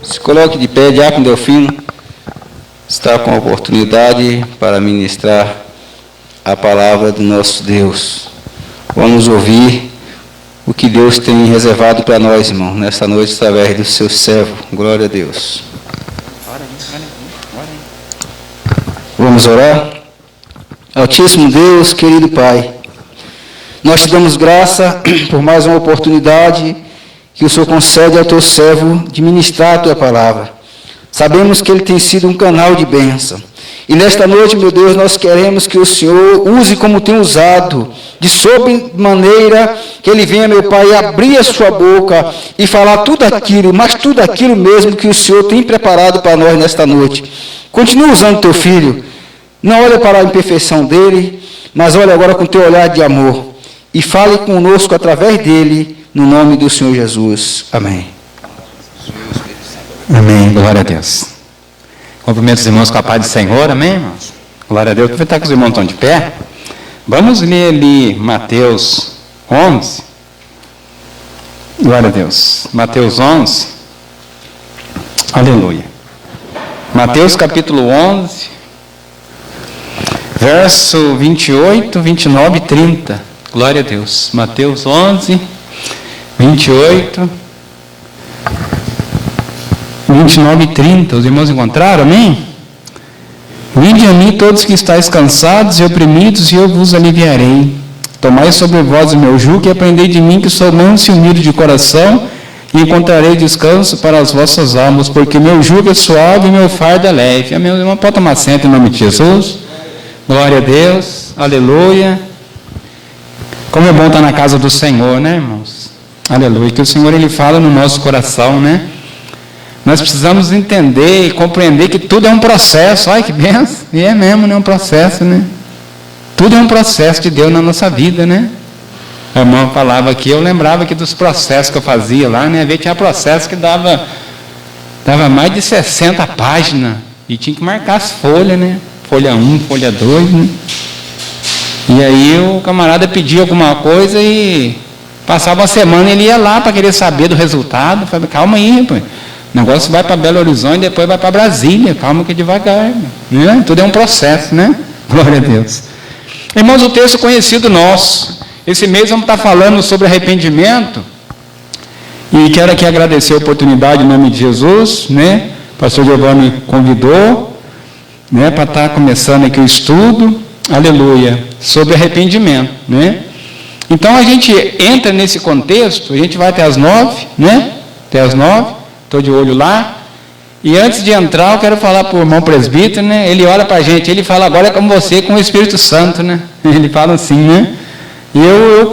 Se coloque de pé, Diácono Delfino está com a oportunidade para ministrar a palavra do nosso Deus. Vamos ouvir o que Deus tem reservado para nós, irmão, nesta noite, através do seu servo. Glória a Deus. Vamos orar? Altíssimo Deus, querido Pai, nós te damos graça por mais uma oportunidade que o Senhor concede ao teu servo de ministrar a tua palavra. Sabemos que ele tem sido um canal de bênção. E nesta noite, meu Deus, nós queremos que o Senhor use como tem usado, de sobremaneira que ele venha, meu Pai, abrir a sua boca e falar tudo aquilo, mas tudo aquilo mesmo que o Senhor tem preparado para nós nesta noite. Continua usando teu filho. Não olha para a imperfeição dele, mas olha agora com teu olhar de amor. E fale conosco através dele, no nome do Senhor Jesus. Amém. Amém. Glória a Deus. Cumprimento os irmãos com a paz do Senhor. Amém, irmãos? Glória a Deus. Aproveitar que os irmãos estão de pé. Vamos ler ali Mateus 11. Glória a Deus. Mateus 11. Aleluia. Mateus capítulo 11, verso 28, 29 e 30. Glória a Deus. Mateus 11, 28, 29 e 30. Os irmãos encontraram? Amém? Vinde a mim todos que estáis cansados e oprimidos, e eu vos aliviarei. Tomai sobre vós o meu jugo e aprendei de mim, que sou manso e humilde de coração, e encontrarei descanso para as vossas almas, porque meu jugo é suave e meu fardo é leve. Amém? Irmão, pode tomar assento em nome de Jesus. Glória a Deus. Aleluia. Como é bom estar na casa do Senhor, né, irmãos? Aleluia. Que o Senhor, Ele fala no nosso coração, né? Nós precisamos entender e compreender que tudo é um processo. Ai, que benção. E é mesmo, né? Um processo, né? Tudo é um processo de Deus na nossa vida, né? A irmã falava aqui, eu lembrava aqui dos processos que eu fazia lá, né? Às vezes tinha processo que dava mais de 60 páginas. E tinha que marcar as folhas, né? Folha 1, folha 2, né? E aí o camarada pedia alguma coisa e passava uma semana e ele ia lá para querer saber do resultado. Eu falei, calma aí, rapaz. O negócio vai para Belo Horizonte e depois vai para Brasília. Calma que devagar. Né? Tudo é um processo, né? Glória a Deus. Irmãos, o texto conhecido nosso. Esse mês vamos estar falando sobre arrependimento. E quero aqui agradecer a oportunidade em nome de Jesus, né? O pastor Giovanni convidou, né? Para estar começando aqui o estudo. Aleluia. Sobre arrependimento, né? Então a gente entra nesse contexto, a gente vai até as 9, né? Até as 9, estou de olho lá. E antes de entrar, eu quero falar para o irmão presbítero, né? Ele olha para a gente, ele fala, agora é com você, com o Espírito Santo, né? Ele fala assim, né? E eu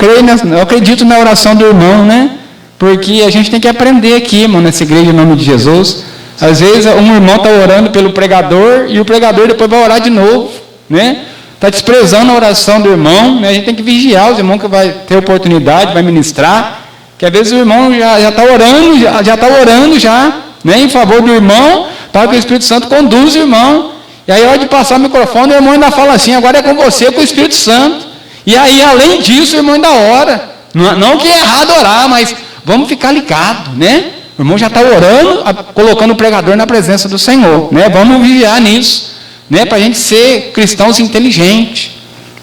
acredito na oração do irmão, né? Porque a gente tem que aprender aqui, irmão, nessa igreja em nome de Jesus. Às vezes um irmão está orando pelo pregador e o pregador depois vai orar de novo, né? Está desprezando a oração do irmão, né? A gente tem que vigiar os irmãos que vai ter oportunidade, vai ministrar, que às vezes o irmão já está orando, já está orando já, né? Em favor do irmão, para que o Espírito Santo conduza o irmão. E aí, a hora de passar o microfone, o irmão ainda fala assim, agora é com você, com o Espírito Santo. E aí, além disso, o irmão ainda ora. Não que é errado orar, mas vamos ficar ligados, né? O irmão já está orando, colocando o pregador na presença do Senhor, né? Vamos vigiar nisso, né? Para a gente ser cristãos inteligentes,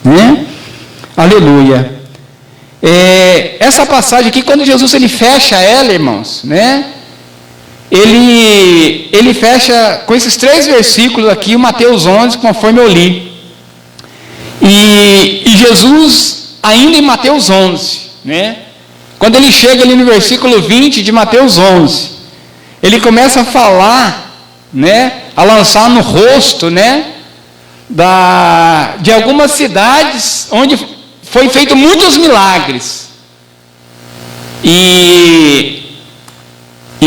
né? Aleluia. Essa passagem aqui, quando Jesus ele fecha ela, irmãos, né? Ele fecha com esses 3 versículos aqui, o Mateus 11, conforme eu li. E Jesus, ainda em Mateus 11, né? Quando ele chega ali no versículo 20 de Mateus 11, ele começa a falar, né? A lançar no rosto, né? De algumas cidades onde foi feito muitos milagres. E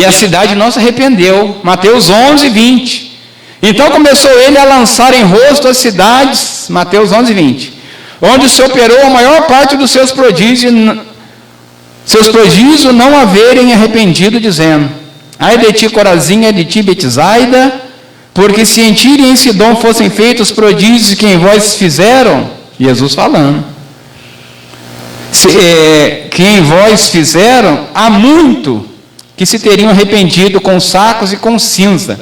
a cidade não se arrependeu. Mateus 11, 20. Então começou ele a lançar em rosto as cidades, Mateus 11, 20, onde se operou a maior parte dos seus prodígios não haverem arrependido, dizendo, ai de ti, Corazim, ai de ti, Betsaida, porque se em Tiro e em Sidom fossem feitos os prodígios que em vós fizeram, Jesus falando, que em vós fizeram, há muito que se teriam arrependido com sacos e com cinza.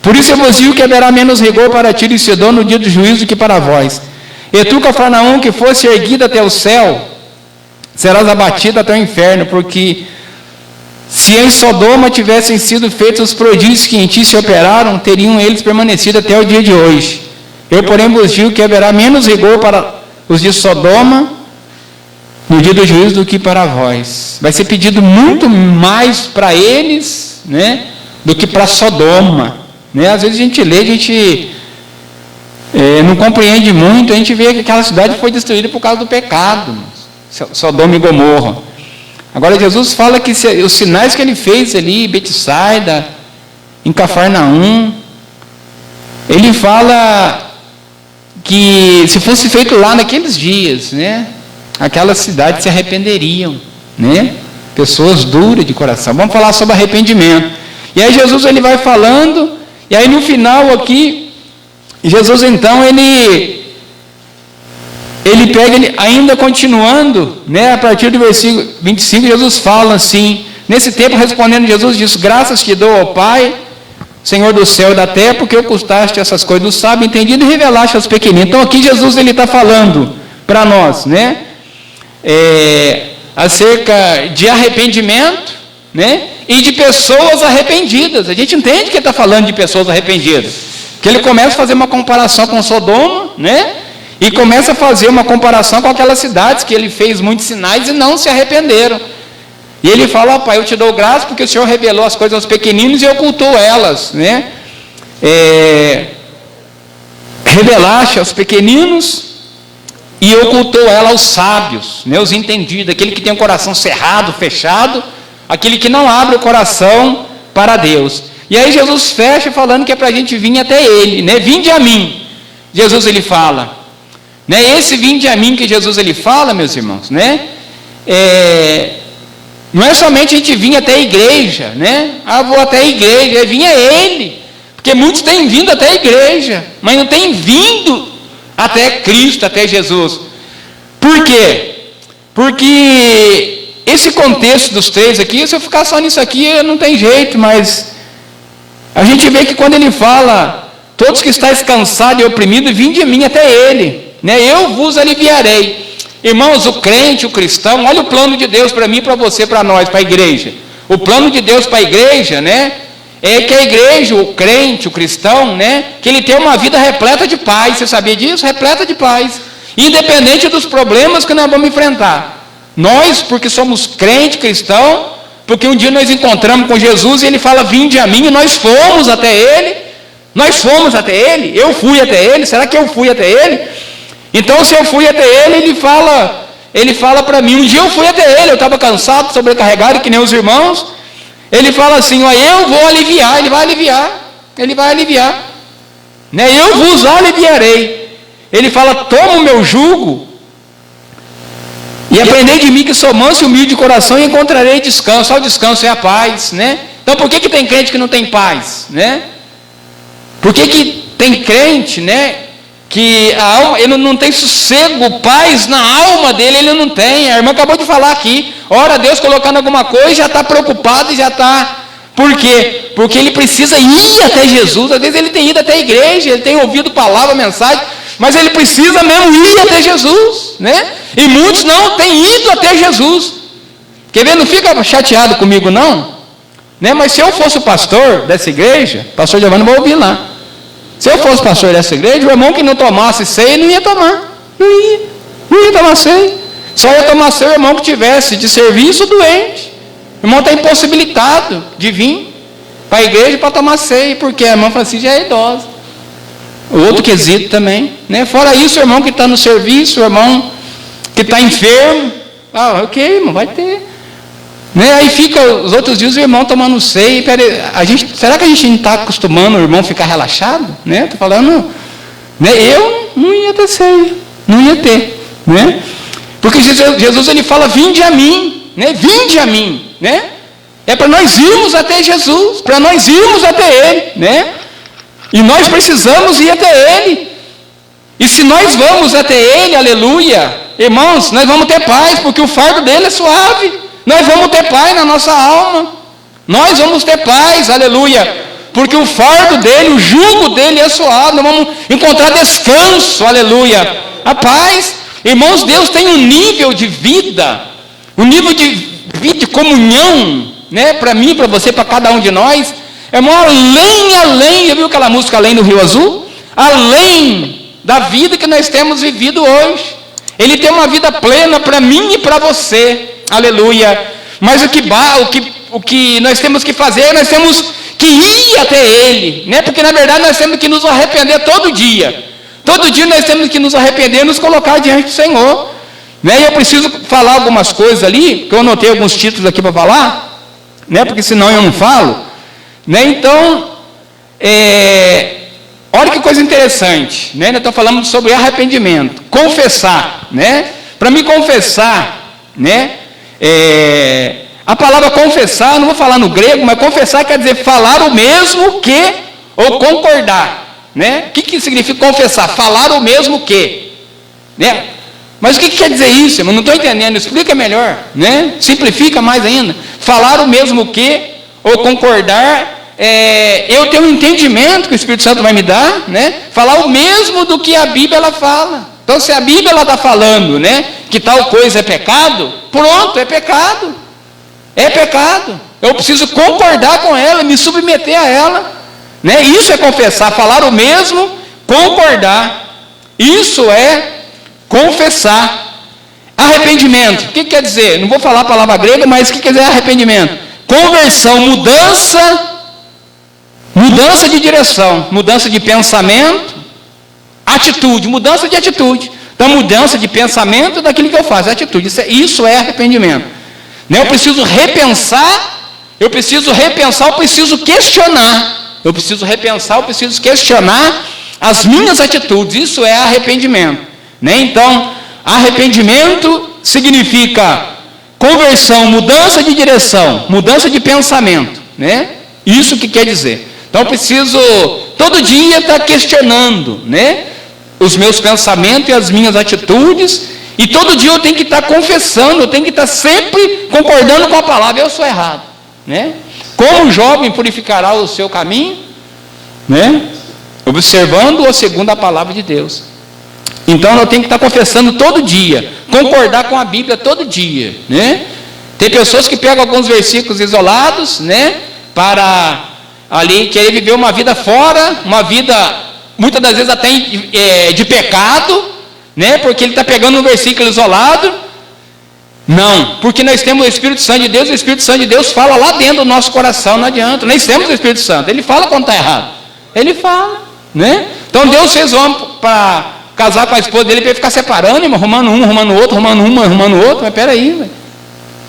Por isso eu vos digo que haverá menos rigor para Tiro e Sidom no dia do juízo que para vós. E tu, Cafarnaum, que fosse erguida até o céu, serás abatida até o inferno, porque se em Sodoma tivessem sido feitos os prodígios que em ti se operaram, teriam eles permanecido até o dia de hoje. Eu, porém, vos digo que haverá menos rigor para os de Sodoma no dia do juízo do que para vós. Vai ser pedido muito mais para eles, né, do que para Sodoma. Né? Às vezes a gente lê, a gente não compreende muito, a gente vê que aquela cidade foi destruída por causa do pecado, Sodoma e Gomorra. Agora Jesus fala que os sinais que ele fez ali, em Betsaida, em Cafarnaum, ele fala que se fosse feito lá naqueles dias, né, aquelas cidades se arrependeriam, né? Pessoas duras de coração. Vamos falar sobre arrependimento. E aí Jesus ele vai falando, e aí no final aqui, Jesus então ele pega, ainda continuando, né, a partir do versículo 25, Jesus fala assim: nesse tempo respondendo Jesus disse: graças te dou, ó Pai, Senhor do céu e da terra, porque ocultaste essas coisas do sábio, entendido, e revelaste aos pequeninos. Então aqui Jesus ele está falando para nós, né, acerca de arrependimento, né, e de pessoas arrependidas. A gente entende que ele está falando de pessoas arrependidas, que ele começa a fazer uma comparação com Sodoma, né, e começa a fazer uma comparação com aquelas cidades que ele fez muitos sinais e não se arrependeram. E ele fala: ó Pai, eu te dou graça porque o Senhor revelou as coisas aos pequeninos e ocultou elas, né? Revelaste aos pequeninos e ocultou ela aos sábios, né? Os entendidos, aquele que tem o coração cerrado, fechado, aquele que não abre o coração para Deus. E aí Jesus fecha falando que é para a gente vir até Ele, né? Vinde a mim, Jesus ele fala, né? Esse vinde a mim que Jesus ele fala, meus irmãos, né? Não é somente a gente vir até a igreja, né? Ah, vou até a igreja, vir a Ele, porque muitos têm vindo até a igreja, mas não têm vindo até Cristo, até Jesus. Por quê? Porque esse contexto dos três aqui, se eu ficar só nisso aqui, não tem jeito, mas a gente vê que quando ele fala: todos que estáis cansados e oprimidos, vinde a mim até Ele, né? Eu vos aliviarei. Irmãos, o crente, o cristão, olha o plano de Deus para mim, para você, para nós, para a igreja. O plano de Deus para a igreja, né, é que a igreja, o crente, o cristão, né, que ele tenha uma vida repleta de paz. Você sabia disso? Repleta de paz, independente dos problemas que nós vamos enfrentar. Nós, porque somos crente, cristão, porque um dia nós encontramos com Jesus e Ele fala: vinde a mim, e nós fomos até Ele. Nós fomos até Ele, eu fui até Ele. Será que eu fui até Ele? Então, se eu fui até Ele, Ele fala para mim: um dia eu fui até Ele, eu estava cansado, sobrecarregado, que nem os irmãos. Ele fala assim: ó, eu vou aliviar. Ele vai aliviar, Ele vai aliviar, né? Eu vos aliviarei. Ele fala: toma o meu jugo e aprendei de mim, que sou manso e humilde de coração, e encontrarei descanso. Só o descanso é a paz, né? Então por que tem crente que não tem paz, né? Por que tem crente, né, que a alma, ele não tem sossego, paz na alma dele, ele não tem? A irmã acabou de falar aqui: ora, Deus colocando alguma coisa, já está preocupado e já está. Por quê? Porque ele precisa ir até Jesus. Às vezes ele tem ido até a igreja, ele tem ouvido palavra, mensagem, mas ele precisa mesmo ir até Jesus, né? E muitos não têm ido até Jesus. Quer ver? Não fica chateado comigo não, né? Mas se eu fosse o pastor dessa igreja, pastor Giovanni vai ouvir lá. Se eu fosse pastor dessa igreja, o irmão que não tomasse ceia não ia tomar, não ia tomar ceia. Só ia tomar ceia o irmão que tivesse de serviço doente. O irmão está impossibilitado de vir para a igreja para tomar ceia, porque a irmã Francisca já é idosa. O outro quesito também, né? Fora isso, o irmão que está no serviço, o irmão que está enfermo, ok, irmão, vai ter. Né? Aí fica os outros dias o irmão tomando ceia. Será que a gente não está acostumando o irmão ficar relaxado? Né? Estou falando, né? Eu não ia ter ceia, não ia ter, né? Porque Jesus ele fala: vinde a mim, né? Vinde a mim, né? É para nós irmos até Jesus, para nós irmos até Ele, né? E nós precisamos ir até Ele. E se nós vamos até Ele, aleluia, irmãos, nós vamos ter paz, porque o fardo dele é suave. Nós vamos ter paz na nossa alma, Nós vamos ter paz, aleluia, porque o fardo dele, o jugo dele é suave, nós vamos encontrar descanso, aleluia, a paz. Irmãos, Deus tem um nível de vida, um nível de vida, de comunhão, né, para mim, para você, para cada um de nós, irmão, além, já viu aquela música Além do Rio Azul? Além da vida que nós temos vivido hoje, Ele tem uma vida plena para mim e para você, aleluia. Mas o que nós temos que fazer, nós temos que ir até Ele, né? Porque na verdade nós temos que nos arrepender todo dia nós temos que nos arrepender e nos colocar diante do Senhor, né? E eu preciso falar algumas coisas ali, que eu anotei alguns títulos aqui para falar, né? Porque senão eu não falo, né? Então, olha que coisa interessante, né? Nós estamos falando sobre arrependimento, confessar, né? Para mim confessar, né? A palavra confessar, não vou falar no grego, mas confessar quer dizer falar o mesmo que, ou concordar, né? O que significa confessar? Falar o mesmo que, né? Mas o que quer dizer isso, irmão? Não estou entendendo, explica melhor, né? Simplifica mais ainda. Falar o mesmo que, ou concordar, eu tenho um entendimento que o Espírito Santo vai me dar, né? Falar o mesmo do que a Bíblia ela fala. Então, se a Bíblia ela está falando, né, que tal coisa é pecado, pronto, é pecado. É pecado. Eu preciso concordar com ela, me submeter a ela, né? Isso é confessar, falar o mesmo, concordar. Isso é confessar. Arrependimento, o que quer dizer? Não vou falar a palavra grega, mas o que quer dizer arrependimento? Conversão, mudança de direção, mudança de pensamento, atitude, mudança de atitude. Então, mudança de pensamento daquilo que eu faço, atitude. Isso é arrependimento. Né? Eu preciso repensar, eu preciso questionar. Eu preciso repensar, eu preciso questionar as minhas atitudes. Isso é arrependimento. Né? Então, arrependimento significa conversão, mudança de direção, mudança de pensamento. Né? Isso que quer dizer. Então, eu preciso todo dia estar questionando, né, os meus pensamentos e as minhas atitudes. E todo dia eu tenho que estar confessando, eu tenho que estar sempre concordando com a palavra. Eu sou errado, né? Como o jovem purificará o seu caminho, né? Observando ou segundo a palavra de Deus. Então eu tenho que estar confessando todo dia, concordar com a Bíblia todo dia, né? Tem pessoas que pegam alguns versículos isolados, né, para ali querer viver uma vida fora, uma vida muitas das vezes até de pecado, né? Porque ele está pegando um versículo isolado. Não, porque nós temos o Espírito Santo de Deus, e o Espírito Santo de Deus fala lá dentro do nosso coração, não adianta. Nós temos o Espírito Santo, ele fala quando está errado. Ele fala, né? Então Deus fez o homem para casar com a esposa dele, para ele ficar separando, irmão, arrumando um, arrumando outro, arrumando um, arrumando outro. Mas peraí, velho.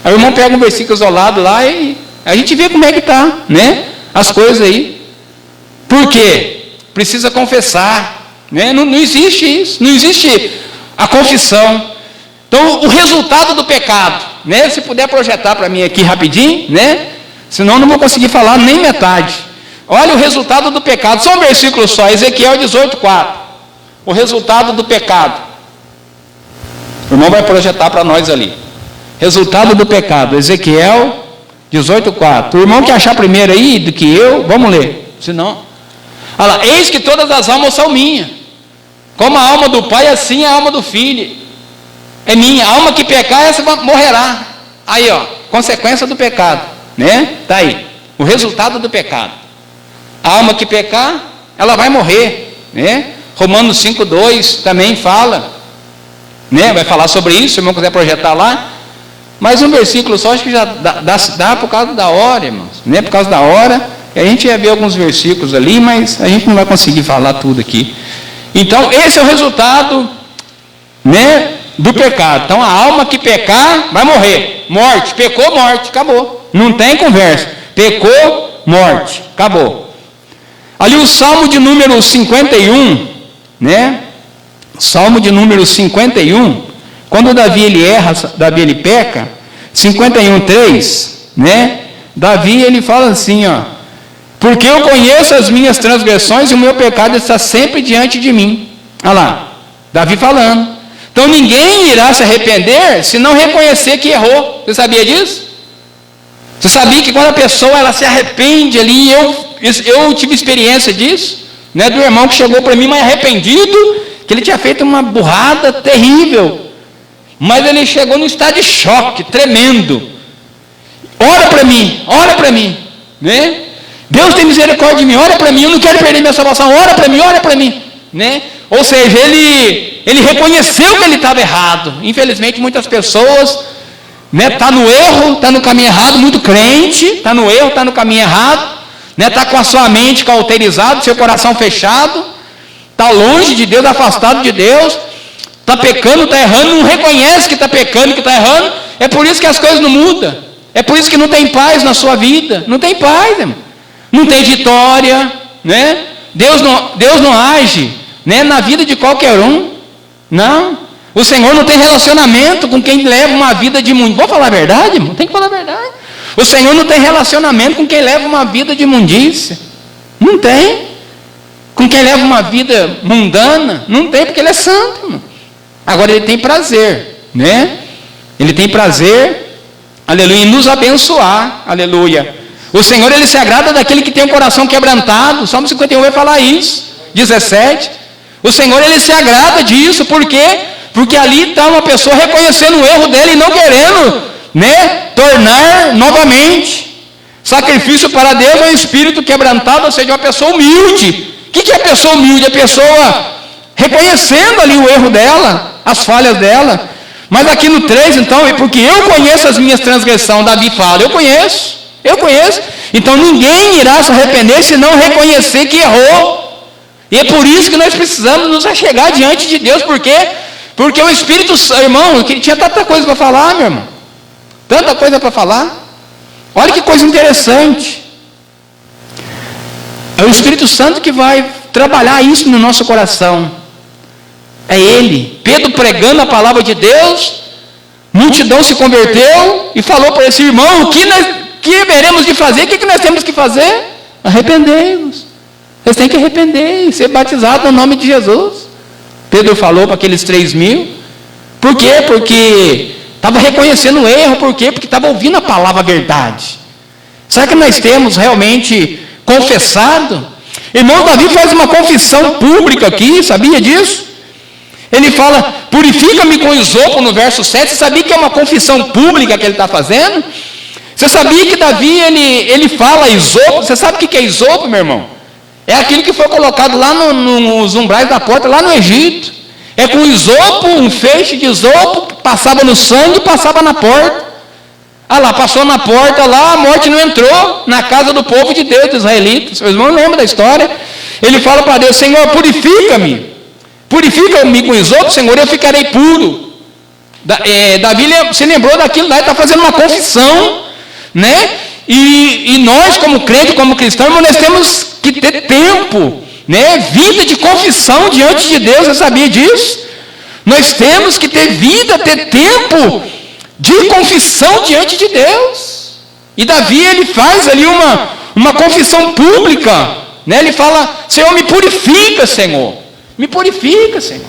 Aí o irmão pega um versículo isolado lá e a gente vê como é que está, né? As coisas aí. Por quê? Precisa confessar, né? Não existe isso, não existe a confissão. Então, o resultado do pecado, né? Se puder projetar para mim aqui rapidinho, né? Senão não vou conseguir falar nem metade. Olha o resultado do pecado, só um versículo só, Ezequiel 18:4. O resultado do pecado. O irmão vai projetar para nós ali. Resultado do pecado, Ezequiel 18:4. O irmão que achar primeiro aí do que eu, vamos ler. Senão, olha lá, eis que todas as almas são minhas. Como a alma do pai, assim a alma do filho é minha. A alma que pecar, essa morrerá. Aí, ó, consequência do pecado, né? Tá aí. O resultado do pecado. A alma que pecar, ela vai morrer, né? Romanos 5:2 também fala, né? Vai falar sobre isso, se o irmão quiser projetar lá. Mas um versículo só, acho que já dá por causa da hora, irmãos, né? Por causa da hora. A gente ia ver alguns versículos ali, mas a gente não vai conseguir falar tudo aqui. Então, esse é o resultado, né, do pecado. Então, a alma que pecar vai morrer. Morte. Pecou, morte. Acabou. Não tem conversa. Pecou, morte. Acabou. Ali o Salmo de número 51, né? Salmo de número 51, quando Davi ele erra, Davi ele peca, 51:3, né? Davi ele fala assim, ó: porque eu conheço as minhas transgressões e o meu pecado está sempre diante de mim. Olha lá, Davi falando. Então ninguém irá se arrepender se não reconhecer que errou. Você sabia disso? Você sabia que quando a pessoa ela se arrepende ali, eu tive experiência disso, né, do irmão que chegou para mim mais arrependido, que ele tinha feito uma burrada terrível, mas ele chegou num estado de choque tremendo. Ora para mim, né? Deus tem misericórdia de mim, ora para mim, eu não quero perder minha salvação, ora para mim, né? Ou seja, ele reconheceu que ele estava errado. Infelizmente muitas pessoas, né, tá no erro, tá no caminho errado, muito crente, tá no erro, tá no caminho errado, né, tá com a sua mente cauterizada, seu coração fechado, tá longe de Deus, afastado de Deus, tá pecando, tá errando, não reconhece que tá pecando, que tá errando. É por isso que as coisas não mudam. É por isso que não tem paz na sua vida. Não tem paz, irmão. Não tem vitória, né? Deus não age, né, na vida de qualquer um. Não. O Senhor não tem relacionamento com quem leva uma vida de imundícia. Vou falar a verdade, irmão? Tem que falar a verdade. O Senhor não tem relacionamento com quem leva uma vida de imundícia. Não tem. Com quem leva uma vida mundana. Não tem, porque Ele é santo, irmão. Agora Ele tem prazer, né? Ele tem prazer, aleluia, em nos abençoar, aleluia. O Senhor, Ele se agrada daquele que tem o coração quebrantado. Salmo 51 vai falar isso, 17. O Senhor, Ele se agrada disso, por quê? Porque ali está uma pessoa reconhecendo o erro dela e não querendo, né, tornar novamente. Sacrifício para Deus é um espírito quebrantado, ou seja, uma pessoa humilde. O que é a pessoa humilde? A pessoa reconhecendo ali o erro dela, as falhas dela. Mas aqui no 3, então, é porque eu conheço as minhas transgressões. Davi fala, eu conheço. Então ninguém irá se arrepender se não reconhecer que errou. E é por isso que nós precisamos nos achegar diante de Deus. Por quê? Porque o Espírito Santo, irmão, que tinha tanta coisa para falar, meu irmão. Tanta coisa para falar. Olha que coisa interessante. É o Espírito Santo que vai trabalhar isso no nosso coração. É Ele. Pedro pregando a palavra de Deus, multidão se converteu e falou para esse irmão, o que haveremos de fazer? O que nós temos que fazer? Arrependei-vos. Vocês têm que arrepender e ser batizados no nome de Jesus. Pedro falou para aqueles 3.000. Por quê? Porque estava reconhecendo o erro. Por quê? Porque estava ouvindo a palavra verdade. Será que nós temos realmente confessado? Irmão, Davi faz uma confissão pública aqui, sabia disso? Ele fala, purifica-me com isopo no verso 7. Você sabia que é uma confissão pública que ele está fazendo? Você sabia que Davi, ele fala isopo? Você sabe o que é isopo, meu irmão? É aquilo que foi colocado lá nos umbrais da porta, lá no Egito. É com isopo, um feixe de isopo, passava no sangue, passava na porta. Ah lá, passou na porta lá, a morte não entrou na casa do povo de Deus, dos israelitas. Vocês não lembram da história? Ele fala para Deus, Senhor, purifica-me. Purifica-me com isopo, Senhor, eu ficarei puro. Davi se lembrou daquilo lá, ele está fazendo uma confissão, né? E nós, como crente, como cristãos, nós temos que ter tempo, né? Vida de confissão diante de Deus. Você sabia disso? Nós temos que ter vida, ter tempo de confissão diante de Deus. E Davi, ele faz ali uma confissão pública, né? Ele fala, Senhor, me purifica, Senhor. Me purifica, Senhor.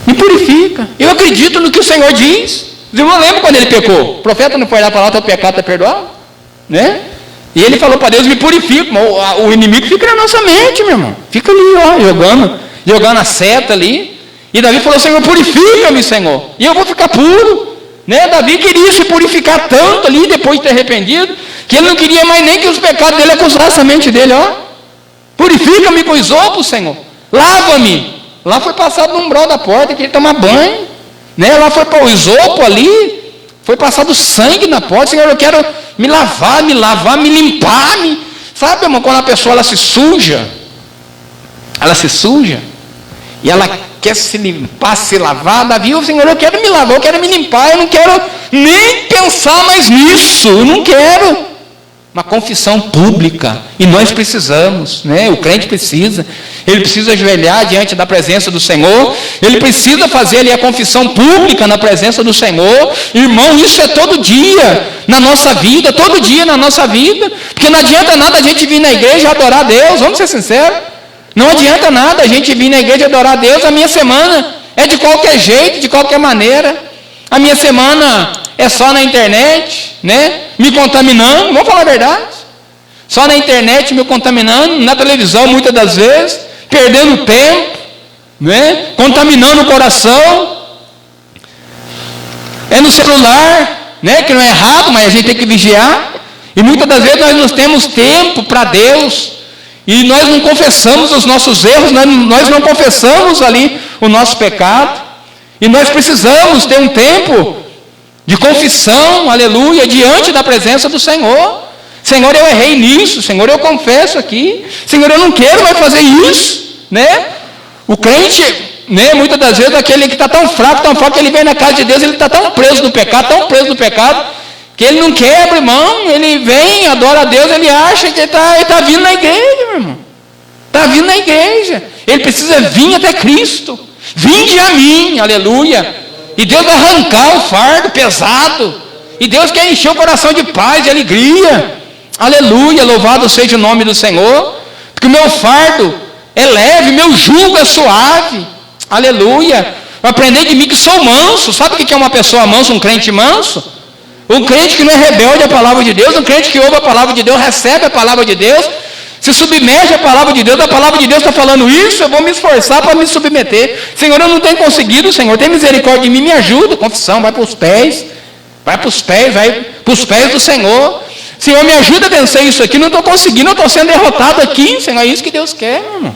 Me purifica. Eu acredito no que o Senhor diz. Eu não lembro quando ele pecou. O profeta não foi lá falar, teu pecado está perdoado, né? E ele falou para Deus, me purifica. O inimigo fica na nossa mente, meu irmão. Fica ali, ó, jogando a seta ali. E Davi falou, Senhor, purifica-me, Senhor. E eu vou ficar puro, né? Davi queria se purificar tanto ali, depois de ter arrependido, que ele não queria mais nem que os pecados dele acusassem a mente dele, ó. Purifica-me com isopo, Senhor. Lava-me. Lá foi passado no umbral da porta, que ele tomar banho, né? Lá foi para o isopo ali, foi passado sangue na porta. Senhor, eu quero me lavar, me limpar, sabe, irmão, quando a pessoa ela se suja, e ela quer se limpar, se lavar. Davi, o Senhor, eu quero me lavar, eu quero me limpar, eu não quero nem pensar mais nisso, eu não quero. Uma confissão pública, e nós precisamos, né? O crente precisa, ele precisa ajoelhar diante da presença do Senhor, ele precisa fazer ali a confissão pública na presença do Senhor. Irmão, isso é todo dia na nossa vida, porque não adianta nada a gente vir na igreja e adorar a Deus, vamos ser sinceros, não adianta nada a gente vir na igreja e adorar a Deus. A minha semana é de qualquer jeito, de qualquer maneira, a minha semana é só na internet, né? Me contaminando, vamos falar a verdade. Só na internet me contaminando, na televisão muitas das vezes, perdendo tempo, né? Contaminando o coração. É no celular, né? Que não é errado, mas a gente tem que vigiar. E muitas das vezes nós não temos tempo para Deus. E nós não confessamos os nossos erros, nós não confessamos ali o nosso pecado. E nós precisamos ter um tempo de confissão, aleluia, diante da presença do Senhor. Senhor, eu errei nisso. Senhor, eu confesso aqui. Senhor, eu não quero mais fazer isso, né? O crente, né, muitas das vezes, aquele que está tão fraco, que ele vem na casa de Deus, ele está tão preso no pecado, que ele não quebra, irmão. Ele vem, adora a Deus, ele acha que ele está vindo na igreja, meu irmão. Está vindo na igreja. Ele precisa vir até Cristo. Vinde a mim, aleluia. E Deus vai arrancar o fardo pesado. E Deus quer encher o coração de paz, de alegria. Aleluia, louvado seja o nome do Senhor. Porque o meu fardo é leve, meu jugo é suave. Aleluia. Aprendei de mim que sou manso. Sabe o que é uma pessoa mansa, um crente manso? Um crente que não é rebelde à palavra de Deus, um crente que ouve a palavra de Deus, recebe a palavra de Deus, se submete à palavra de Deus. A palavra de Deus está falando isso, eu vou me esforçar para me submeter. Senhor, eu não tenho conseguido, Senhor, tem misericórdia de mim, me ajuda. Confissão, vai para os pés do Senhor. Senhor, me ajuda a vencer isso aqui, não estou conseguindo, eu estou sendo derrotado aqui, Senhor, é isso que Deus quer, irmão.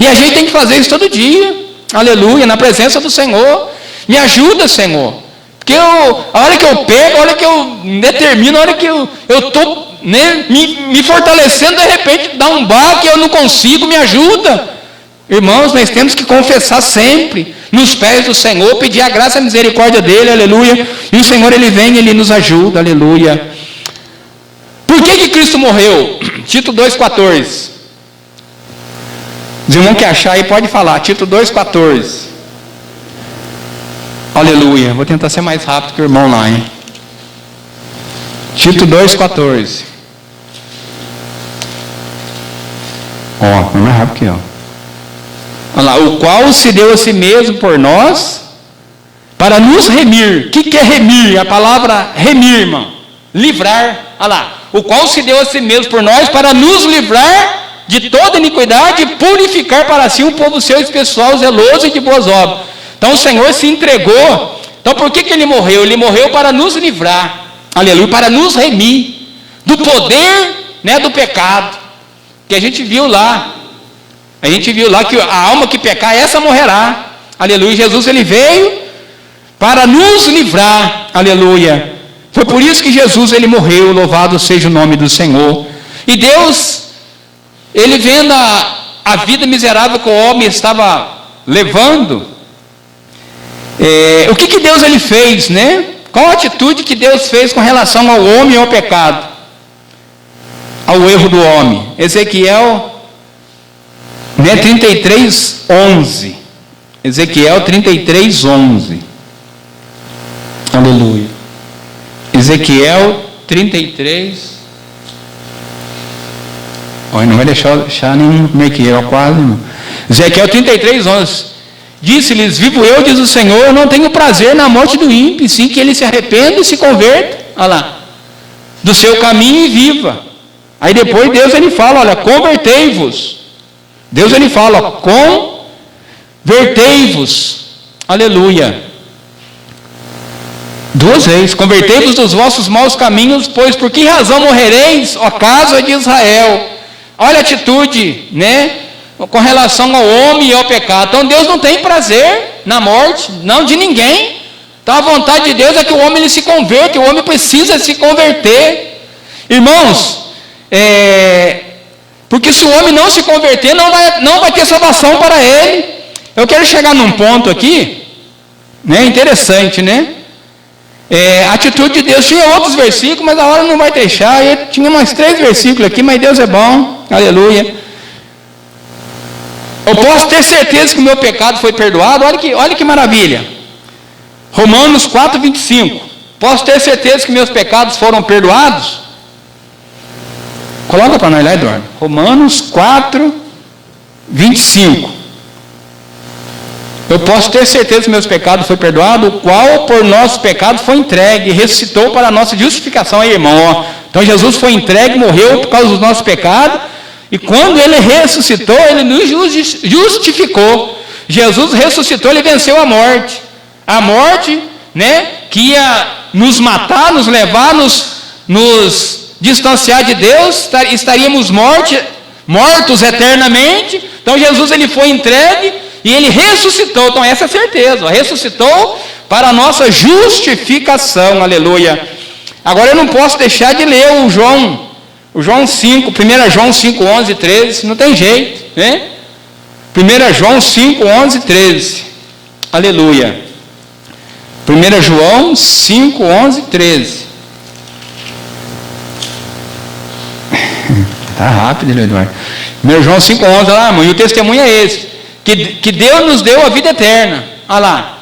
E a gente tem que fazer isso todo dia, aleluia, na presença do Senhor. Me ajuda, Senhor. Porque a hora que eu pego, a hora que eu determino, a hora que eu estou, né, me fortalecendo, de repente dá um baque, eu não consigo, me ajuda. Irmãos, nós temos que confessar sempre nos pés do Senhor, pedir a graça e a misericórdia dEle, aleluia. E o Senhor, Ele vem, Ele nos ajuda, aleluia. Por que Cristo morreu? Tito 2,14. Os irmãos que achar aí, pode falar. Tito 2,14. Aleluia. Vou tentar ser mais rápido que o irmão lá, hein? Tito 2,14. Ó, mais rápido que ó. Olha lá. O qual se deu a si mesmo por nós, para nos remir. O que é remir? A palavra remir, irmão. Livrar. Olha lá. O qual se deu a si mesmo por nós, para nos livrar de toda iniquidade e purificar para si um povo seu especial, zeloso e de boas obras. Então o Senhor se entregou. Então por que Ele morreu? Ele morreu para nos livrar, aleluia, para nos remir do poder, né, do pecado. Que a gente viu lá que a alma que pecar, essa morrerá, aleluia. Jesus, Ele veio para nos livrar, aleluia. Foi por isso que Jesus, Ele morreu, louvado seja o nome do Senhor. E Deus, Ele vendo a vida miserável que o homem estava levando, o que Deus Ele fez, né? Qual a atitude que Deus fez com relação ao homem e ao pecado? Ao erro do homem. Ezequiel, né, 33:11. Ezequiel 33:11. Aleluia. Ezequiel 33. Olha, não vai deixar nenhum mequeiro, quase, irmão. Ezequiel 33:11. Disse-lhes: vivo eu, diz o Senhor, eu não tenho prazer na morte do ímpio, sim que ele se arrependa e se converta, olha lá, do seu caminho e viva. Aí depois Deus, Ele fala, olha, convertei-vos. Deus, Ele fala, convertei-vos, aleluia. 2 vezes, convertei-vos dos vossos maus caminhos, pois por que razão morrereis, ó casa de Israel? Olha a atitude, né, com relação ao homem e ao pecado. Então Deus não tem prazer na morte, não de ninguém. Então a vontade de Deus é que o homem ele se converta, o homem precisa se converter. Irmãos, porque se o homem não se converter, não vai ter salvação para ele. Eu quero chegar num ponto aqui, né, interessante, né? A atitude de Deus, tinha outros versículos, mas a hora não vai deixar. Eu tinha mais 3 versículos aqui, mas Deus é bom, aleluia. Eu posso ter certeza que o meu pecado foi perdoado. Olha que maravilha. Romanos 4:25. Posso ter certeza que meus pecados foram perdoados? Coloca para nós lá, Eduardo. Romanos 4:25. eu posso ter certeza que meus pecados foram perdoados, o qual por nosso pecado foi entregue e ressuscitou para a nossa justificação. Aí, irmão, ó. Então Jesus foi entregue, morreu por causa dos nossos pecados, e quando ele ressuscitou, ele nos justificou. Jesus ressuscitou, ele venceu a morte. A morte, né, que ia nos matar, nos levar, nos distanciar de Deus, estaríamos mortos eternamente. Então Jesus, ele foi entregue e ele ressuscitou. Então essa é a certeza, ó, ressuscitou para a nossa justificação, aleluia. Agora eu não posso deixar de ler o João 5, 1 João 5, 11 e 13, não tem jeito, né? 1 João 5, 11 e 13, aleluia. 1 João 5, 11 e 13. Está rápido, Eduardo. 1 João 5, 11, olha lá, irmão, e o testemunho é esse, que Deus nos deu a vida eterna. Olha lá,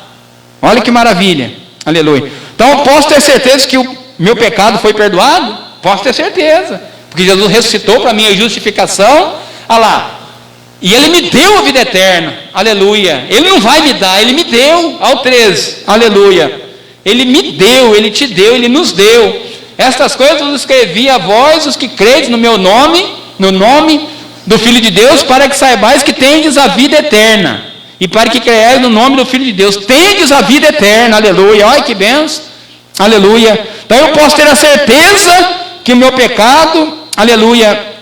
olha que maravilha, aleluia. Então eu posso ter certeza que o meu pecado foi perdoado? Posso ter certeza, porque Jesus ressuscitou para a minha justificação. Olha lá, e Ele me deu a vida eterna, aleluia. Ele não vai me dar, Ele me deu, ao 13, aleluia. Ele me deu, Ele te deu, Ele nos deu. Estas coisas eu escrevi a vós, os que credes no meu nome, no nome do Filho de Deus, para que saibais que tendes a vida eterna, e para que creiais no nome do Filho de Deus. Tendes a vida eterna, aleluia. Olha que benção, aleluia. Então eu posso ter a certeza que o meu pecado, aleluia,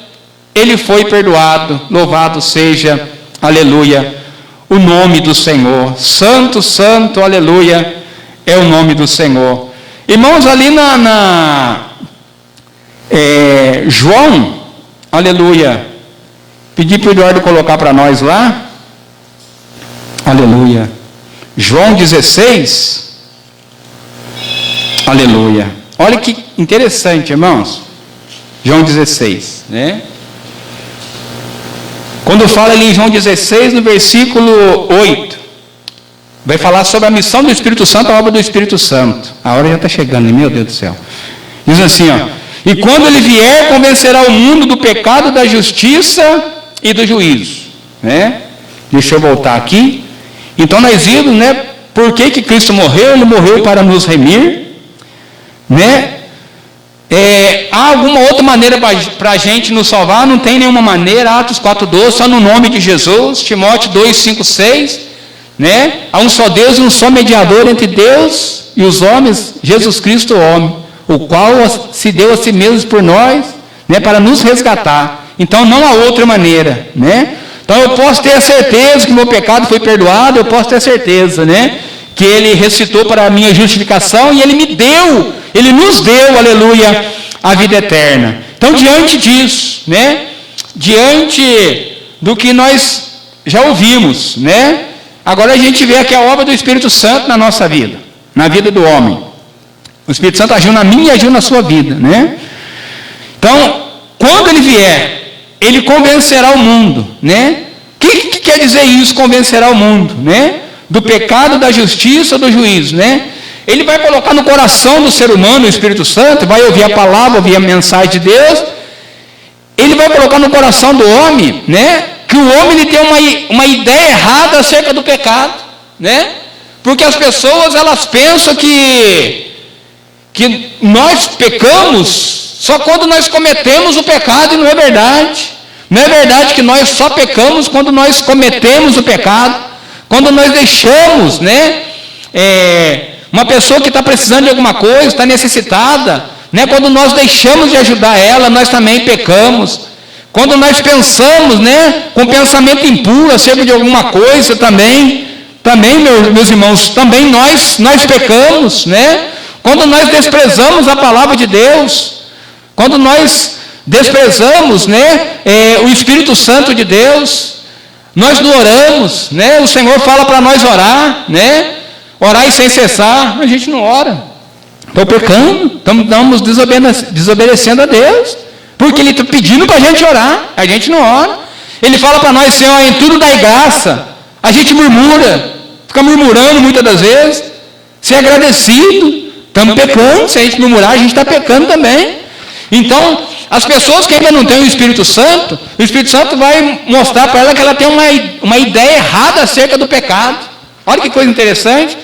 ele foi perdoado. Louvado seja, aleluia, o nome do Senhor. Santo, santo, aleluia, é o nome do Senhor. Irmãos, ali João, aleluia, pedi para o Eduardo colocar para nós lá, aleluia, João 16, aleluia. Olha que interessante, irmãos, João 16, né? Quando fala ali em João 16, no versículo 8, vai falar sobre a missão do Espírito Santo, a obra do Espírito Santo. A hora já está chegando, meu Deus do céu. Diz assim, ó: e quando ele vier, convencerá o mundo do pecado, da justiça e do juízo. Né? Deixa eu voltar aqui. Então nós vimos, né, por que Cristo morreu? Ele morreu para nos remir. Né? Há alguma outra maneira para a gente nos salvar? Não tem nenhuma maneira. Atos 4:12, só no nome de Jesus. Timóteo 2:5-6, né? Há um só Deus e um só mediador entre Deus e os homens, Jesus Cristo, o homem, o qual se deu a si mesmo por nós, né, para nos resgatar. Então não há outra maneira, né? Então eu posso ter a certeza que meu pecado foi perdoado, eu posso ter a certeza, né, que Ele ressuscitou para a minha justificação, e Ele me deu, Ele nos deu, aleluia, a vida eterna. Então, diante disso, né, diante do que nós já ouvimos, né, agora a gente vê aqui a obra do Espírito Santo na nossa vida, na vida do homem. O Espírito Santo agiu na minha e agiu na sua vida, né? Então, quando Ele vier, Ele convencerá o mundo, né? O que quer dizer isso, convencerá o mundo, né? Do pecado, da justiça, do juízo, né? Ele vai colocar no coração do ser humano, o Espírito Santo, vai ouvir a palavra, ouvir a mensagem de Deus. Ele vai colocar no coração do homem, né, que o homem ele tem uma ideia errada acerca do pecado, né? Porque as pessoas, elas pensam que nós pecamos só quando nós cometemos o pecado, e não é verdade. Não é verdade que nós só pecamos quando nós cometemos o pecado, quando nós deixamos, né, uma pessoa que está precisando de alguma coisa, está necessitada, né, quando nós deixamos de ajudar ela, nós também pecamos. Quando nós pensamos, né, com pensamento impuro acerca de alguma coisa, também meus irmãos, também nós pecamos, né? Quando nós desprezamos a palavra de Deus, quando nós desprezamos, né, o Espírito Santo de Deus, nós não oramos, né? O Senhor fala para nós orar, né? Orar e sem cessar, a gente não ora. Estou pecando, estamos desobedecendo a Deus, porque Ele está pedindo para a gente orar, a gente não ora. Ele fala para nós, Senhor, em tudo dai graça, a gente murmura, fica murmurando muitas das vezes, ser agradecido, estamos pecando, se a gente murmurar, a gente está pecando também. Então, as pessoas que ainda não têm o Espírito Santo vai mostrar para ela que ela tem uma ideia errada acerca do pecado. Olha que coisa interessante.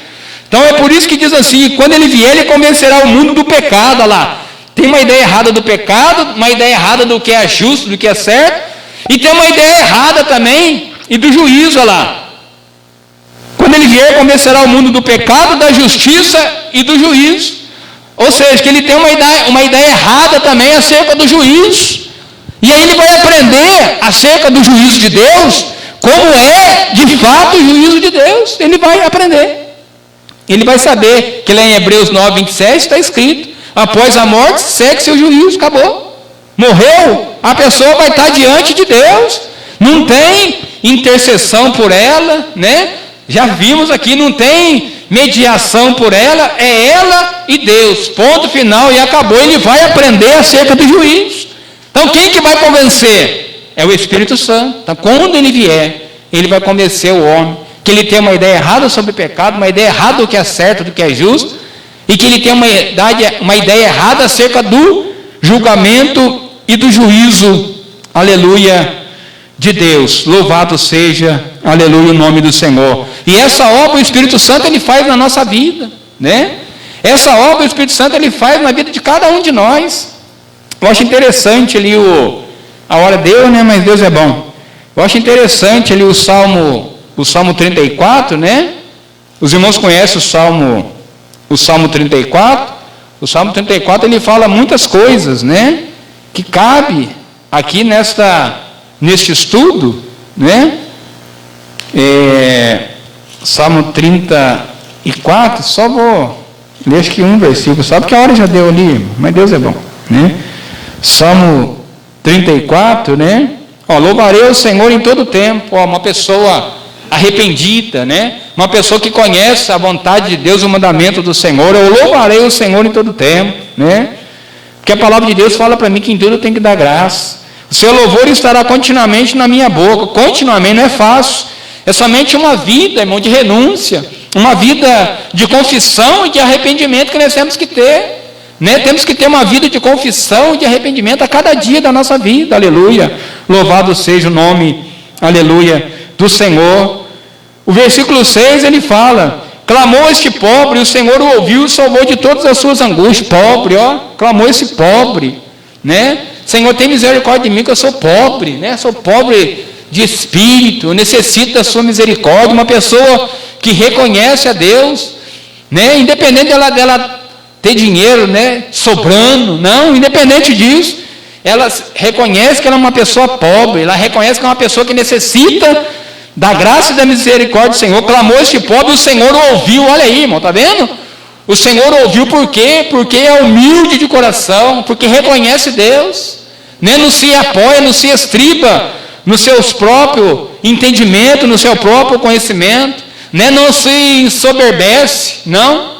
Então é por isso que diz assim, quando ele vier, ele convencerá o mundo do pecado. Olha lá, tem uma ideia errada do pecado, uma ideia errada do que é justo, do que é certo, e tem uma ideia errada também, e do juízo. Olha lá. Quando ele vier, convencerá o mundo do pecado, da justiça e do juízo. Ou seja, que ele tem uma ideia errada também acerca do juízo. E aí ele vai aprender acerca do juízo de Deus, como é de fato o juízo de Deus. Ele vai aprender. Ele vai saber que lá em Hebreus 9, 27 está escrito: após a morte, segue-se o juízo, acabou. Morreu, a pessoa vai estar diante de Deus. Não tem intercessão por ela, né? Já vimos aqui, não tem mediação por ela, é ela e Deus. Ponto final e acabou. Ele vai aprender acerca do juízo. Então quem que vai convencer? É o Espírito Santo. Então quando ele vier, ele vai convencer o homem que ele tem uma ideia errada sobre o pecado, uma ideia errada do que é certo, do que é justo, e que ele tem uma ideia errada acerca do julgamento e do juízo, aleluia, de Deus. Louvado seja, aleluia, o nome do Senhor. E essa obra o Espírito Santo ele faz na nossa vida, né? Essa obra o Espírito Santo ele faz na vida de cada um de nós. Eu acho interessante ali a hora deu, né? Mas Deus é bom. Eu acho interessante ali o Salmo 34, né? Os irmãos conhecem o Salmo 34. O Salmo 34 ele fala muitas coisas, né? Que cabe aqui neste estudo, né? Salmo 34, só vou ler acho que um versículo, só porque a hora já deu ali, mas Deus é bom, né? Salmo 34, né? Louvarei o Senhor em todo tempo. Uma pessoa arrependida, né? Uma pessoa que conhece a vontade de Deus, o mandamento do Senhor. Eu louvarei o Senhor em todo tempo, né? Porque a palavra de Deus fala para mim que em tudo eu tenho que dar graça. O seu louvor estará continuamente na minha boca. Continuamente não é fácil. É somente uma vida, irmão, de renúncia, uma vida de confissão e de arrependimento que nós temos que ter, né? Temos que ter uma vida de confissão e de arrependimento a cada dia da nossa vida, aleluia. Louvado seja o nome, aleluia, do Senhor. O versículo 6 ele fala: clamou este pobre, o Senhor o ouviu e salvou de todas as suas angústias. Pobre, clamou esse pobre, né? Senhor, tem misericórdia de mim, que eu sou pobre, né? Sou pobre de espírito, eu necessito da sua misericórdia. Uma pessoa que reconhece a Deus, né? Independente dela ter dinheiro, né? Sobrando, não, independente disso, ela reconhece que ela é uma pessoa pobre, ela reconhece que é uma pessoa que necessita da graça e da misericórdia do Senhor. Clamou este pobre, o Senhor o ouviu. Olha aí, irmão, está vendo? O Senhor ouviu por quê? Porque é humilde de coração, porque reconhece Deus, né? Não se apoia, não se estriba no seu próprio entendimento, no seu próprio conhecimento, né? Não se ensoberbece, não,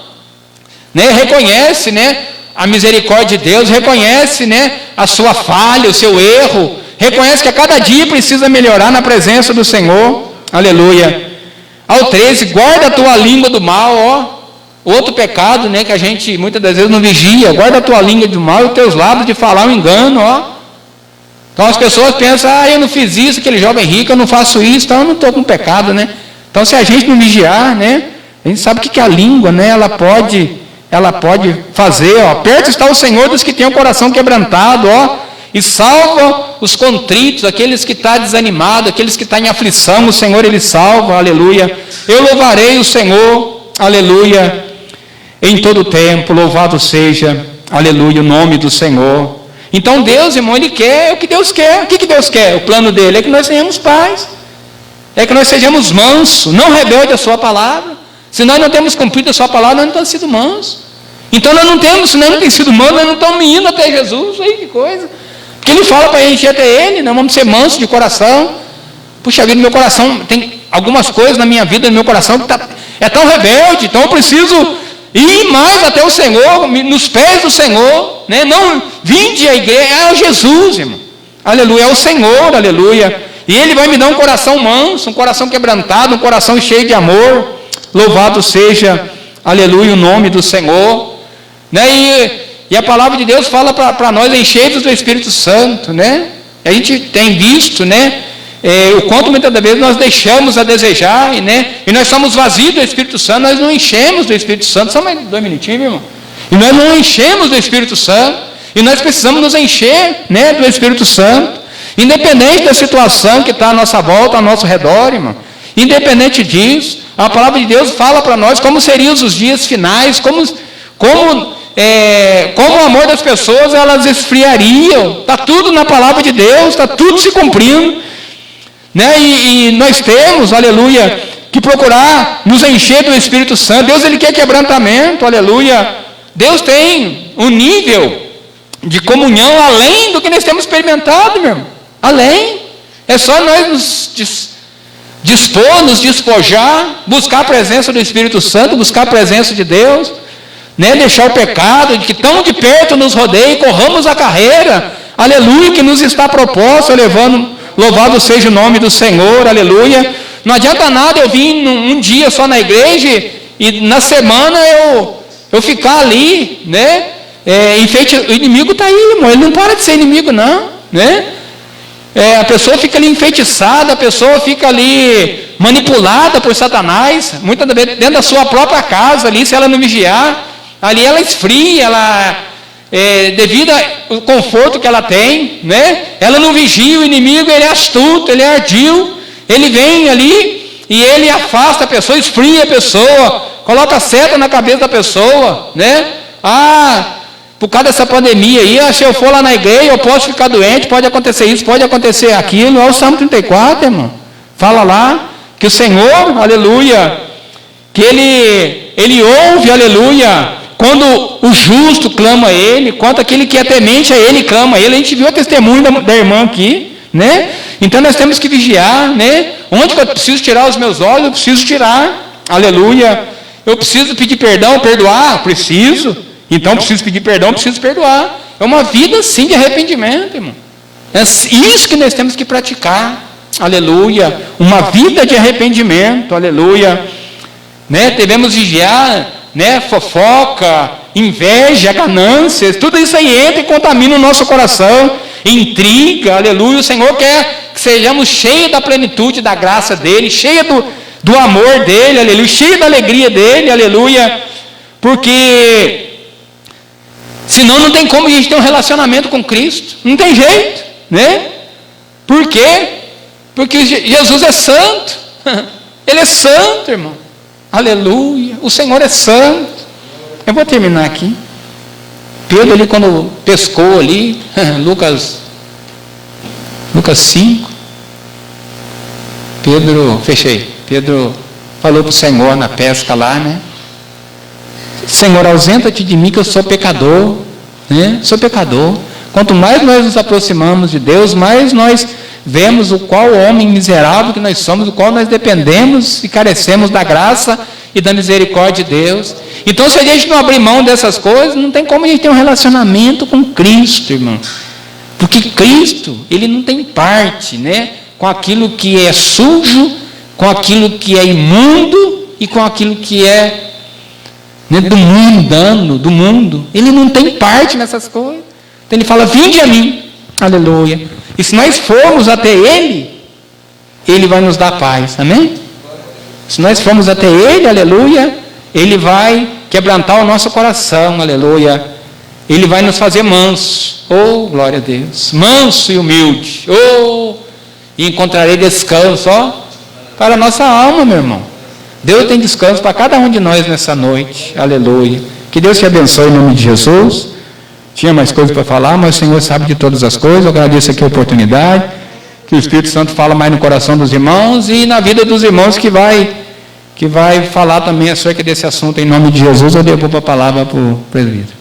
né? Reconhece, né, a misericórdia de Deus, reconhece, né, a sua falha, o seu erro, reconhece que a cada dia precisa melhorar na presença do Senhor, aleluia. Ao 13, guarda a tua língua do mal, outro pecado, né, que a gente muitas das vezes não vigia. Guarda a tua língua do mal e os teus lábios de falar um engano, Então as pessoas pensam: eu não fiz isso, aquele jovem rico, eu não faço isso, então eu não estou com pecado, né? Então se a gente não vigiar, né, a gente sabe o que a língua, né, ela pode fazer, perto está o Senhor dos que têm o coração quebrantado, e salva os contritos, aqueles que estão desanimados, aqueles que estão em aflição. O Senhor ele salva, aleluia. Eu louvarei o Senhor, aleluia, em todo tempo. Louvado seja, aleluia, o nome do Senhor. Então Deus, irmão, ele quer o que Deus quer. O que Deus quer? O plano dele é que nós tenhamos paz, é que nós sejamos mansos, não rebelde à sua palavra. Se nós não temos cumprido a sua palavra, nós não temos sido mansos. Então nós não temos, se nós não temos sido mansos, nós não estamos indo até Jesus. Aí que coisa. Porque ele fala para a gente ir até ele, nós vamos ser mansos de coração. Puxa vida, meu coração, tem algumas coisas na minha vida, no meu coração, que é tão rebelde, então eu preciso ir mais até o Senhor, nos pés do Senhor, né? Não vinde à igreja, é o Jesus, irmão. Aleluia, é o Senhor, aleluia. E ele vai me dar um coração manso, um coração quebrantado, um coração cheio de amor. Louvado seja, aleluia, o nome do Senhor, né? E a palavra de Deus fala para nós encheios do Espírito Santo, né? A gente tem visto, né, o quanto muitas das vezes nós deixamos a desejar, e nós somos vazios do Espírito Santo, nós não enchemos do Espírito Santo. Só mais 2 minutinhos, meu irmão. E nós não enchemos do Espírito Santo, e nós precisamos nos encher, do Espírito Santo, independente da situação que está à nossa volta, ao nosso redor, irmão. Independente disso, a palavra de Deus fala para nós como seriam os dias finais, como o amor das pessoas, elas esfriariam. Está tudo na palavra de Deus, está tudo se cumprindo, e nós temos, aleluia, que procurar nos encher do Espírito Santo. Deus, Ele quer quebrantamento, aleluia. Deus tem um nível de comunhão além do que nós temos experimentado, meu irmão. Além. É só nós nos dispor, nos despojar, buscar a presença do Espírito Santo, buscar a presença de Deus, deixar o pecado, de que tão de perto nos rodeie, corramos a carreira, aleluia, que nos está proposta, louvado seja o nome do Senhor, aleluia. Não adianta nada eu vir um dia só na igreja, e na semana eu ficar ali, o inimigo está aí, irmão, ele não para de ser inimigo não, a pessoa fica ali enfeitiçada, a pessoa fica ali manipulada por Satanás, muitas vezes dentro da sua própria casa ali, se ela não vigiar, ali ela esfria, devido ao conforto que ela tem, ela não vigia. O inimigo, ele é astuto, ele é ardil, ele vem ali e ele afasta a pessoa, esfria a pessoa, coloca a seta na cabeça da pessoa, por causa dessa pandemia aí, se eu for lá na igreja, eu posso ficar doente, pode acontecer isso, pode acontecer aquilo. Olha o Salmo 34, irmão. Fala lá que o Senhor, aleluia, que Ele ouve, aleluia, quando o justo clama a Ele, quanto aquele que é temente a Ele clama a Ele. A gente viu o testemunho da irmã aqui, Então nós temos que vigiar, Onde que eu preciso tirar os meus olhos? Eu preciso tirar, aleluia. Eu preciso pedir perdão, perdoar? Preciso. Então, preciso pedir perdão, preciso perdoar. É uma vida, sim, de arrependimento, irmão. É isso que nós temos que praticar. Aleluia. Uma vida de arrependimento. Aleluia. Devemos vigiar, fofoca, inveja, ganâncias. Tudo isso aí entra e contamina o nosso coração. Intriga. Aleluia. O Senhor quer que sejamos cheios da plenitude da graça dEle, cheios do amor dEle. Aleluia. Cheios da alegria dEle. Aleluia. Porque senão não tem como a gente ter um relacionamento com Cristo. Não tem jeito, Por quê? Porque Jesus é santo. Ele é santo, irmão. Aleluia. O Senhor é santo. Eu vou terminar aqui. Pedro ali quando pescou ali, Lucas 5. Pedro falou para o Senhor na pesca lá, Senhor, ausenta-te de mim que eu sou pecador, Sou pecador. Quanto mais nós nos aproximamos de Deus, mais nós vemos o qual homem miserável que nós somos, o qual nós dependemos e carecemos da graça e da misericórdia de Deus. Então, se a gente não abrir mão dessas coisas, não tem como a gente ter um relacionamento com Cristo, irmão. Porque Cristo, Ele não tem parte, com aquilo que é sujo, com aquilo que é imundo e com aquilo que é do mundano, do mundo. Ele não tem parte nessas coisas. Então Ele fala, vinde a mim, aleluia. E se nós formos até Ele, Ele vai nos dar paz, amém? Se nós formos até Ele, aleluia, Ele vai quebrantar o nosso coração, aleluia. Ele vai nos fazer manso, glória a Deus, manso e humilde, e encontrarei descanso, para a nossa alma, meu irmão. Deus tem descanso para cada um de nós nessa noite, aleluia. Que Deus te abençoe em nome de Jesus. Tinha mais coisas para falar, mas o Senhor sabe de todas as coisas. Eu agradeço aqui a oportunidade, que o Espírito Santo fala mais no coração dos irmãos e na vida dos irmãos que vai falar também acerca desse assunto em nome de Jesus. Eu devolvo a palavra para o presbítero.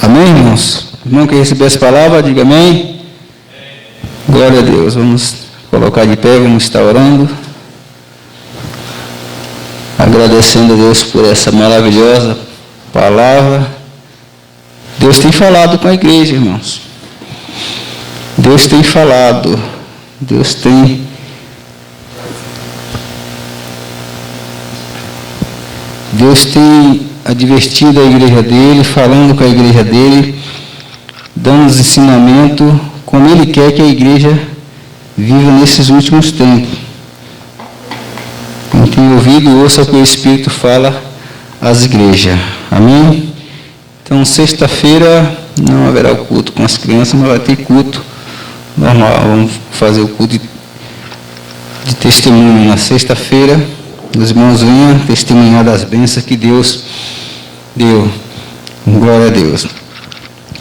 Amém, irmãos? Irmão que recebeu essa palavra, diga amém. Glória a Deus. Vamos colocar de pé, vamos estar orando. Agradecendo a Deus por essa maravilhosa palavra. Deus tem falado com a igreja, irmãos. Deus tem falado. Deus tem advertido a igreja dele, falando com a igreja dele, dando os ensinamentos como ele quer que a igreja viva nesses últimos tempos. Quem tem ouvido, ouça o que o Espírito fala às igrejas. Amém? Então, sexta-feira não haverá o culto com as crianças, mas vai ter culto normal. Vamos fazer o culto de testemunho na sexta-feira. Os irmãos venham testemunhar das bênçãos que Deus deu. Glória a Deus.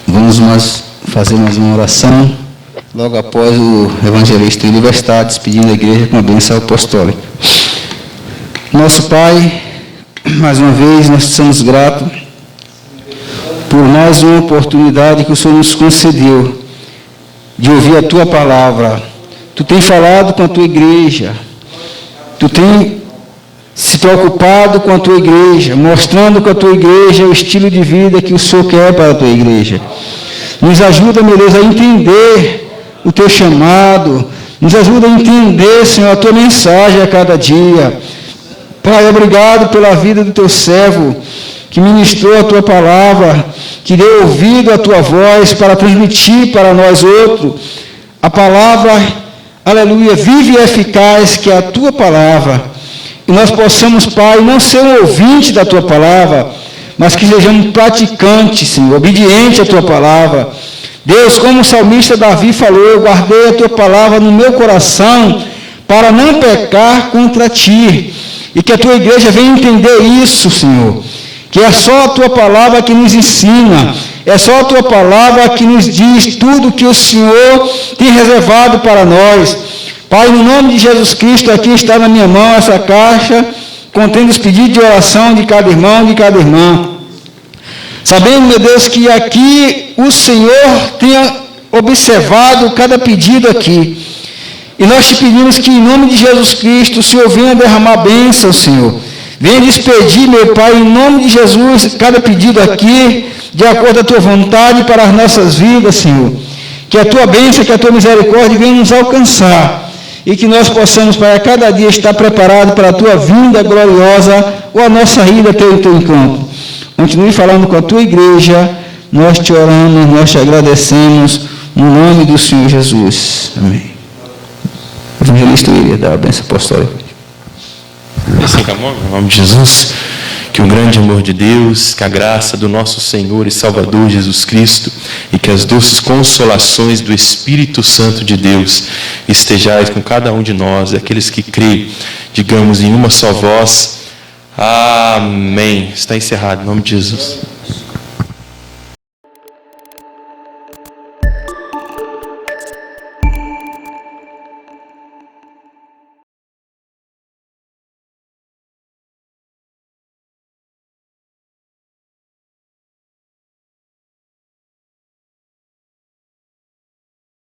Vamos fazer mais uma oração. Logo após o evangelista Ilho vai estar despedindo a igreja com a bênção apostólica. Nosso Pai, mais uma vez nós somos gratos por mais uma oportunidade que o Senhor nos concedeu de ouvir a Tua palavra. Tu tem falado com a Tua igreja. Tu tem se preocupado com a Tua igreja, mostrando com a Tua igreja o estilo de vida que o Senhor quer para a Tua igreja. Nos ajuda, meu Deus, a entender o Teu chamado. Nos ajuda a entender, Senhor, a Tua mensagem a cada dia. Pai, obrigado pela vida do Teu servo, que ministrou a Tua palavra, que deu ouvido à Tua voz para transmitir para nós outros a palavra, aleluia, viva e eficaz, que é a Tua palavra. E nós possamos, Pai, não ser um ouvinte da Tua palavra, mas que sejamos praticantes, Senhor, obedientes à Tua palavra. Deus, como o salmista Davi falou, eu guardei a Tua palavra no meu coração para não pecar contra Ti. E que a Tua igreja venha entender isso, Senhor. Que é só a Tua palavra que nos ensina. É só a Tua palavra que nos diz tudo que o Senhor tem reservado para nós. Pai, no nome de Jesus Cristo, aqui está na minha mão essa caixa, contendo os pedidos de oração de cada irmão, de cada irmã. Sabendo, meu Deus, que aqui o Senhor tenha observado cada pedido aqui. E nós te pedimos que, em nome de Jesus Cristo, o Senhor venha derramar bênção, Senhor. Venha despedir, meu Pai, em nome de Jesus, cada pedido aqui, de acordo com a Tua vontade para as nossas vidas, Senhor. Que a Tua bênção, que a Tua misericórdia venha nos alcançar. E que nós possamos, para cada dia, estar preparados para a Tua vinda gloriosa ou a nossa ida até o Teu encontro. Continue falando com a Tua igreja. Nós te oramos, nós te agradecemos, no nome do Senhor Jesus. Amém. O evangelista iria dar a bênção apostólica. Assim acabou, em nome de Jesus. Que o grande amor de Deus, que a graça do nosso Senhor e Salvador Jesus Cristo e que as doces consolações do Espírito Santo de Deus estejais com cada um de nós, aqueles que creem, digamos em uma só voz. Amém. Está encerrado, em nome de Jesus.